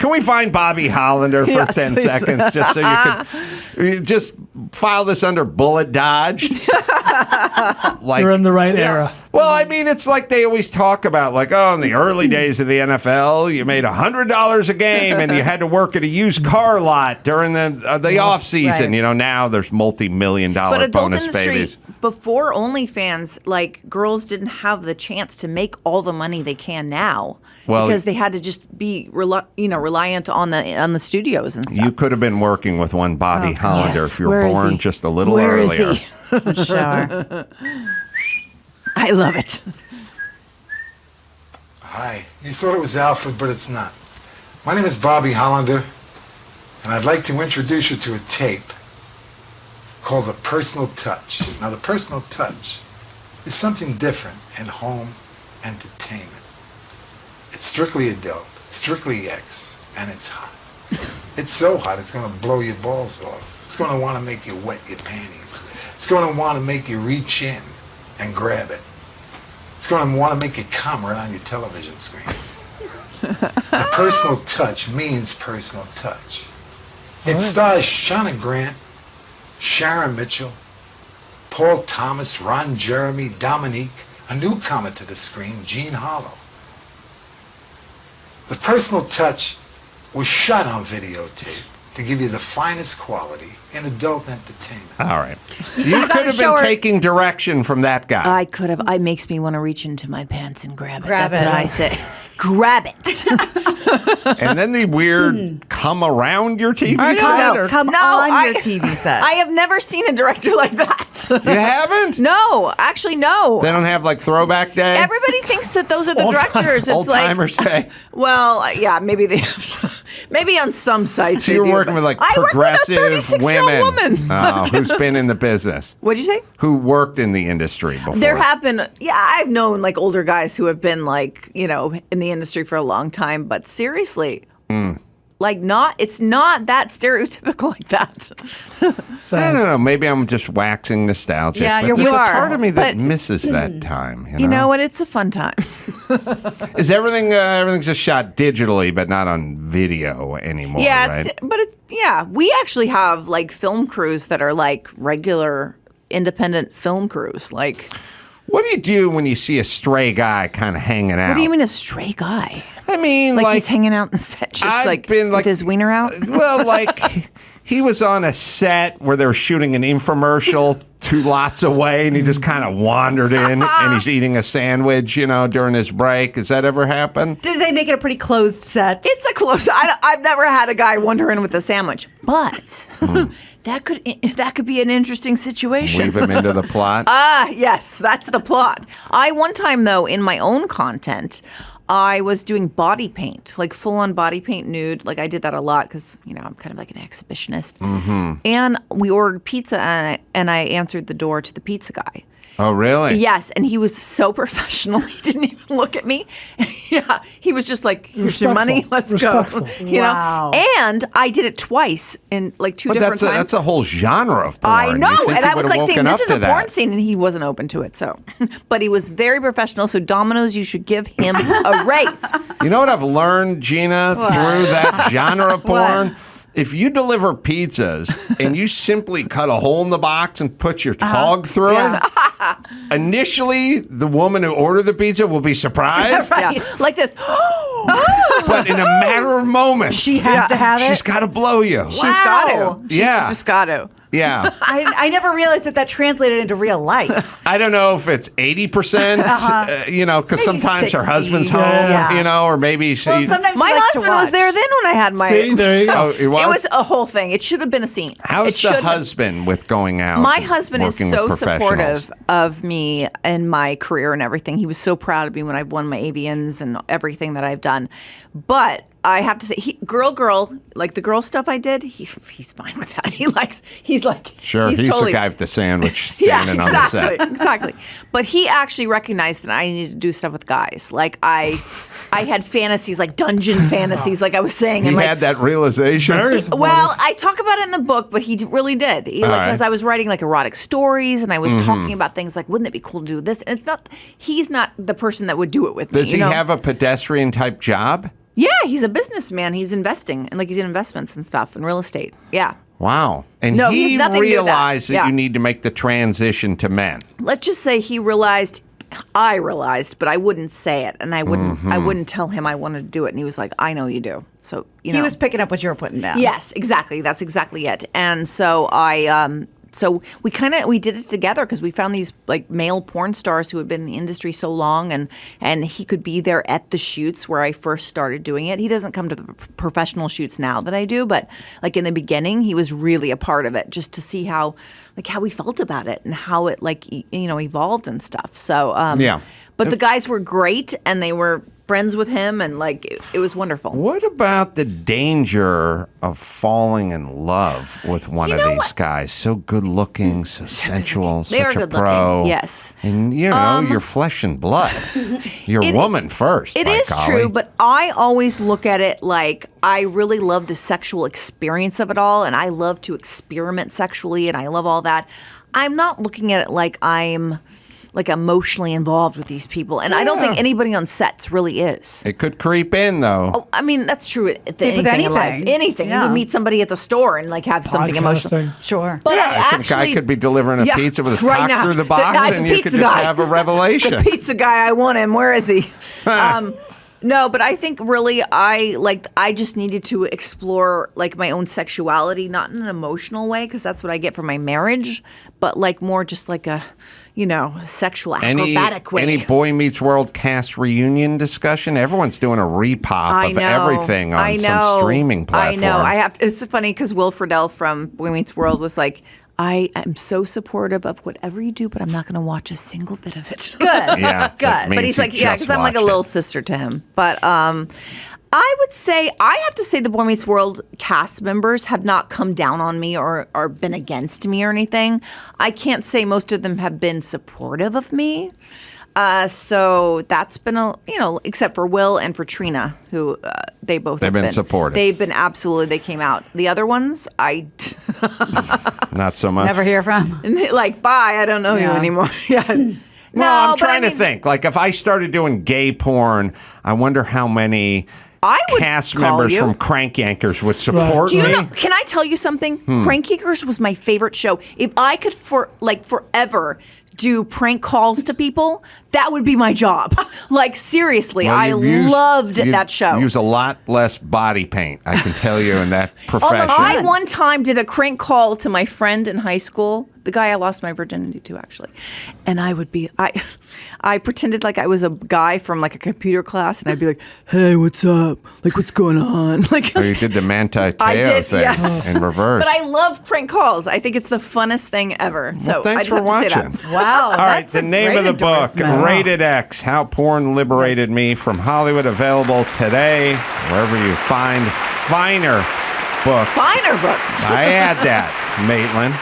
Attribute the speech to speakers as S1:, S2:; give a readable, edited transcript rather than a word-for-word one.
S1: Can we find Bobby Hollander for
S2: Yes,
S1: 10
S2: please.
S1: seconds just so you can just file this under bullet dodge? Like,
S3: You're in the right era.
S1: well, I mean, it's like they always talk about, like, oh, in the early days of the NFL, you made $100 a game and you had to work at a used car lot during the off season.
S2: Right.
S1: You know, now there's multi-million-dollar
S4: But adult
S1: bonus
S4: industry,
S1: babies.
S4: before OnlyFans, like girls didn't have the chance to make all the money they can now.
S1: Well,
S4: because they had to just be reliant on the studios and stuff.
S1: You could have been working with one Bobby Hollander
S4: yes.
S1: if you were
S4: Where is
S1: born
S4: he?
S1: just a little
S4: Where is
S1: earlier.
S4: he?
S2: Shower.
S4: I love it.
S5: Hi. You thought it was Alfred, but it's not. My name is Bobby Hollander, and I'd like to introduce you to a tape called The Personal Touch. Now, The Personal Touch is something different in home entertainment. It's strictly adult, strictly X, and it's hot. It's so hot, it's going to blow your balls off. It's going to want to make you wet your panties. It's going to want to make you reach in and grab it. It's going to want to make you come right on your television screen. The Personal Touch means personal touch. It stars Shauna Grant, Sharon Mitchell, Paul Thomas, Ron Jeremy, Dominique, a newcomer to the screen, Gene Harlow. The Personal Touch was shot on videotape to give you the finest quality in adult entertainment.
S1: All right. You could have been taking direction from that guy.
S4: I could have. It makes me want to reach into my pants and grab it.
S2: Grab
S4: That's
S2: it.
S4: what I say. Grab it.
S1: And then the weird come around your TV set? or-
S2: Come on your TV set.
S4: I have never seen a director like that.
S1: You haven't?
S4: No, actually, no.
S1: They don't have like Throwback Day?
S4: Everybody thinks that those are the directors. It's
S1: Old
S4: like,
S1: Timers Day?
S4: well, yeah, maybe they have. Maybe on some sites.
S1: So
S4: they
S1: you're
S4: do,
S1: working
S4: but
S1: with like
S4: I work
S1: progressive
S4: with a 36-year-old
S1: women.
S4: woman.
S1: Oh, who's been in the business?
S4: What'd you say?
S1: Who worked in the industry before?
S4: There have been, I've known like older guys who have been like, in the industry for a long time, but seriously, like it's not that stereotypical like that.
S1: I don't know. Maybe I'm just waxing nostalgic.
S2: Yeah,
S1: but
S2: you're
S1: there's a
S4: are,
S1: part of me that
S4: but-
S1: misses that time.
S4: You know what? It's a fun time.
S1: Is everything's just shot digitally, but not on video anymore?
S4: Yeah,
S1: right?
S4: we actually have like film crews that are like regular independent film crews. Like,
S1: What do you do when you see a stray guy kind of hanging out?
S4: what do you mean a stray guy?
S1: I mean,
S4: Like,
S1: like
S4: he's hanging out in the set, just
S1: I've
S4: like
S1: been,
S4: with his wiener out.
S1: Well, like he was on a set where they were shooting an infomercial 2 lots away, and he just kind of wandered in, and he's eating a sandwich, during his break. Has that ever happened?
S2: Did they make it a pretty closed set?
S4: It's a close. I've never had a guy wander in with a sandwich, but that could be an interesting situation.
S1: Weave him into the plot.
S4: Yes, that's the plot. One time though, in my own content, I was doing body paint, like full-on body paint nude. Like I did that a lot because, I'm kind of like an exhibitionist. Mm-hmm. And we ordered pizza, and I answered the door to the pizza guy.
S1: Oh, really?
S4: Yes, and he was so professional. He didn't even look at me. Yeah, he was just like, "Here's your money. Let's
S3: Respectful.
S4: go."
S2: Wow.
S4: And I did it twice in like two
S1: But
S4: different times.
S1: that's a whole genre of porn.
S4: I know,
S1: You think
S4: and
S1: he
S4: I was
S1: would've
S4: like,
S1: woken
S4: "This
S1: up
S4: is
S1: to
S4: a
S1: that.
S4: porn scene," and he wasn't open to it. So, but he was very professional. So, Domino's, you should give him a raise.
S1: You know what I've learned, Gina, through that genre of porn? If you deliver pizzas and you simply cut a hole in the box and put your hog through it, initially the woman who ordered the pizza will be surprised.
S4: Yeah, like this.
S1: But in a matter of moments,
S2: She has to have it?
S1: she's got to blow you.
S4: She's got to. She's
S1: Yeah.
S4: just got to.
S1: Yeah.
S2: I never realized that translated into real life.
S1: I don't know if it's 80%, because sometimes her
S2: 60,
S1: husband's home,
S2: yeah.
S1: Or maybe she.
S2: Well, sometimes
S4: My
S2: he likes to
S4: husband was
S2: watch.
S4: there then when I had my.
S3: See, there you go.
S1: Oh, it was?
S4: It was a whole thing. It should have been a scene.
S1: How's
S4: It
S1: the
S4: should have-
S1: husband with going out?
S4: My
S1: and
S4: husband is
S1: working
S4: so
S1: with professionals?
S4: supportive of me and my career and everything. He was so proud of me when I've won my avians and everything that I've done. But I have to say, girl, like the girl stuff I did, he's fine with that. He's like,
S1: Sure, he's
S4: totally,
S1: the guy with the sandwich
S4: yeah,
S1: standing on the set.
S4: exactly. But he actually recognized that I needed to do stuff with guys. Like I had fantasies, like dungeon fantasies, like I was saying.
S1: He
S4: and like,
S1: had that realization.
S4: well, I talk about it in the book, but he really did. Because I was writing like erotic stories, and I was talking about things like, wouldn't it be cool to do this? And he's not the person that would do it with me.
S1: Does he have a pedestrian type job?
S4: Yeah, he's a businessman. He's investing and he's in investments and stuff and real estate. Yeah.
S1: Wow. And
S4: No, he
S1: he
S4: has nothing to do with that.
S1: realized that
S4: Yeah.
S1: you need to make the transition to men.
S4: Let's just say I realized, but I wouldn't say it, and I wouldn't tell him I wanted to do it, and he was like, "I know you do." So
S2: He was picking up what you were putting down.
S4: Yes, exactly. That's exactly it. And so so we did it together because we found these male porn stars who had been in the industry so long, and he could be there at the shoots where I first started doing it. He doesn't come to the professional shoots now that I do, but in the beginning, he was really a part of it just to see how we felt about it and how it evolved and stuff. So
S1: Yeah.
S4: But the guys were great, and they were friends with him, and it was wonderful.
S1: What about the danger of falling in love with one of these guys? So good looking, so sensual,
S4: They are
S1: such a
S4: good
S1: pro.
S4: looking, yes.
S1: And you're flesh and blood. You're a woman first.
S4: It
S1: by
S4: is
S1: golly.
S4: true, but I always look at it like I really love the sexual experience of it all, and I love to experiment sexually, and I love all that. I'm not looking at it like I'm emotionally involved with these people, and I don't think anybody on sets really is.
S1: It could creep in, though.
S4: Oh, I mean, that's true with
S2: anything.
S4: anything in life. Anything.
S2: Yeah.
S4: You meet somebody at the store and have something emotional.
S3: Podcasting.
S2: Sure.
S4: But
S1: I think a guy could be delivering a pizza with his cock through the box, and you could just have a revelation.
S4: The pizza guy, I want him. Where is he? No, but I think really I just needed to explore my own sexuality, not in an emotional way, because that's what I get from my marriage, but more just a sexual acrobatic way.
S1: Any Boy Meets World cast reunion discussion? Everyone's doing a repop of everything on some streaming platform.
S4: I know. It's funny because Will Friedle from Boy Meets World was like, I am so supportive of whatever you do, but I'm not going to watch a single bit of it.
S2: Good.
S1: Yeah,
S2: Good.
S4: But he's like, yeah, because I'm like a little sister to him. But I have to say the Boy Meets World cast members have not come down on me or been against me or anything. I can't say most of them have been supportive of me. So that's been except for Will and for Trina, who they've been
S1: supportive.
S4: They've been they came out. The other ones,
S1: not so much.
S2: Never hear from.
S4: Bye, I don't know you anymore. Yeah.
S1: Well, I'm trying to think. If I started doing gay porn, I wonder how many cast members from Crank Yankers would support
S4: Do you
S1: me.
S4: know? Can I tell you something? Crank Yankers was my favorite show. If I could forever do prank calls to people, that would be my job. Seriously,
S1: Well,
S4: I loved that show.
S1: Use a lot less body paint, I can tell you, in that profession.
S4: I one time did a crank call to my friend in high school, the guy I lost my virginity to, actually. And I pretended like I was a guy from a computer class, and I'd be like, "Hey, what's up? What's going on?"
S1: Oh, you did the Manti Te'o thing
S4: yes.
S1: in reverse.
S4: But I love prank calls. I think it's the funnest thing ever. So
S1: thanks
S4: I just
S1: for
S4: have to say
S1: watching.
S4: that.
S2: Wow.
S1: All right, the name of the book, Rated X, How Porn Liberated Me from Hollywood, available today, wherever you find finer books.
S4: Finer books.
S1: I add that, Maitland.